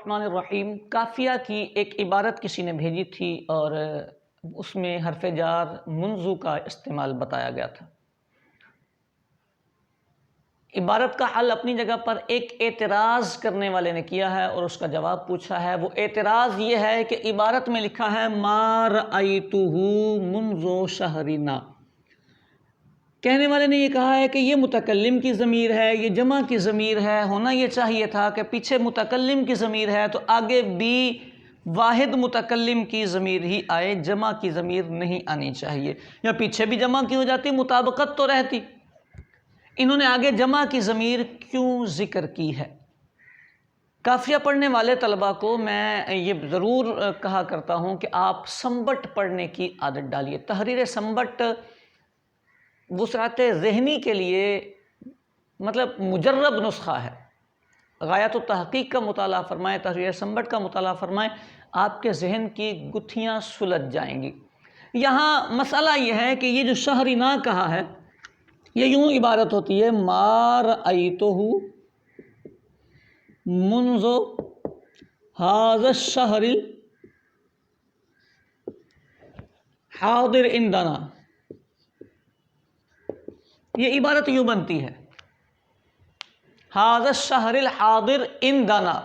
الرحمن الرحیم کافیہ کی ایک عبارت کسی نے بھیجی تھی اور اس میں حرف جار منذ کا استعمال بتایا گیا تھا۔ عبارت کا حل اپنی جگہ پر ایک اعتراض کرنے والے نے کیا ہے اور اس کا جواب پوچھا ہے۔ وہ اعتراض یہ ہے کہ عبارت میں لکھا ہے ما رأیتہ منذ شہرنا۔ کہنے والے نے یہ کہا ہے کہ یہ متکلم کی ضمیر ہے، یہ جمع کی ضمیر ہے، ہونا یہ چاہیے تھا کہ پیچھے متکلم کی ضمیر ہے تو آگے بھی واحد متکلم کی ضمیر ہی آئے، جمع کی ضمیر نہیں آنی چاہیے، یا پیچھے بھی جمع کی ہو جاتی، مطابقت تو رہتی۔ انہوں نے آگے جمع کی ضمیر کیوں ذکر کی ہے؟ کافیہ پڑھنے والے طلباء کو میں یہ ضرور کہا کرتا ہوں کہ آپ سنبٹ پڑھنے کی عادت ڈالیے۔ تحریر سنبٹ وسعت ذہنی کے لیے مطلب مجرب نسخہ ہے۔ غایت التحقیق کا مطالعہ فرمائیں، تحریر سنبٹ کا مطالعہ فرمائیں، آپ کے ذہن کی گتھیاں سلجھ جائیں گی۔ یہاں مسئلہ یہ ہے کہ یہ جو شہرنا کہا ہے، یہ یوں عبارت ہوتی ہے ما رأیتہ منذ ھذا الشہر الحاضر عندنا۔ یہ عبارت یوں بنتی ہے ھذا الشہر الحاضر عندنا،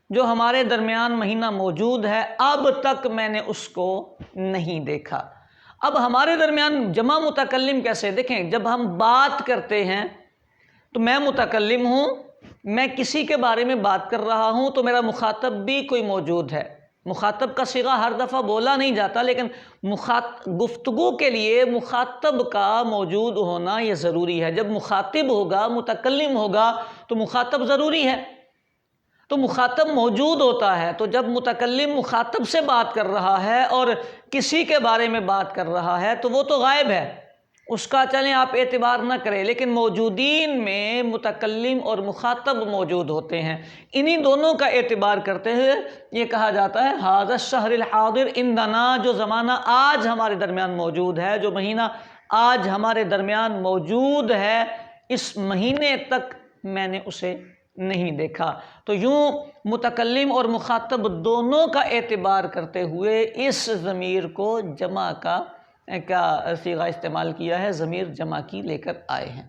جو ہمارے درمیان مہینہ موجود ہے، اب تک میں نے اس کو نہیں دیکھا۔ اب ہمارے درمیان جمع متکلم کیسے؟ دیکھیں، جب ہم بات کرتے ہیں تو میں متکلم ہوں، میں کسی کے بارے میں بات کر رہا ہوں تو میرا مخاطب بھی کوئی موجود ہے۔ مخاطب کا صیغہ ہر دفعہ بولا نہیں جاتا، لیکن گفتگو کے لیے مخاطب کا موجود ہونا یہ ضروری ہے۔ جب مخاطب ہوگا، متکلم ہوگا تو مخاطب ضروری ہے، تو مخاطب موجود ہوتا ہے۔ تو جب متکلم مخاطب سے بات کر رہا ہے اور کسی کے بارے میں بات کر رہا ہے تو وہ تو غائب ہے، اس کا چلیں آپ اعتبار نہ کریں، لیکن موجودین میں متکلم اور مخاطب موجود ہوتے ہیں، انہی دونوں کا اعتبار کرتے ہوئے یہ کہا جاتا ہے ھذا الشہر الحاضر عندنا، جو زمانہ آج ہمارے درمیان موجود ہے، جو مہینہ آج ہمارے درمیان موجود ہے، اس مہینے تک میں نے اسے نہیں دیکھا۔ تو یوں متکلم اور مخاطب دونوں کا اعتبار کرتے ہوئے اس ضمیر کو جمع کا صیغہ استعمال کیا ہے، ضمیر جمع کی لے کر آئے ہیں۔